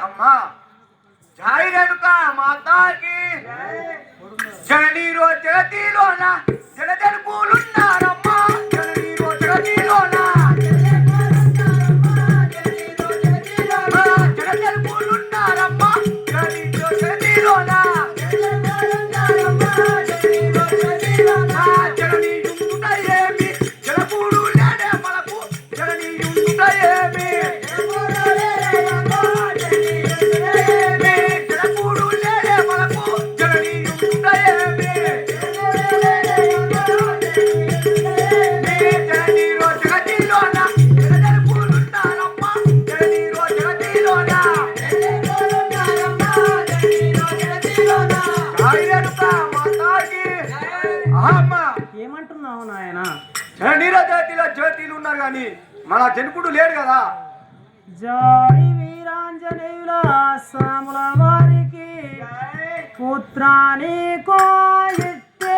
అమ్మా జై రేణుకా మాతాకి జననీరో జగతిలోన జనజనుకులున్నారమ్మా జననీరో జగతిలోన జనజనుకులున్నారమ్మా జననీరో జగతిలోన జననీయుండుటయేమి జనకుడు లేడే మనకు జననీయుండుటయేమి ఏమంటున్నావు నాయన? జననీర జాతిలో జ్యోతిలు ఉన్నారు కానీ మన జనకుడు లేడు కదా. జై వీరాంజనేయుల సాముల వారికి పుత్రాని కో ఇట్టే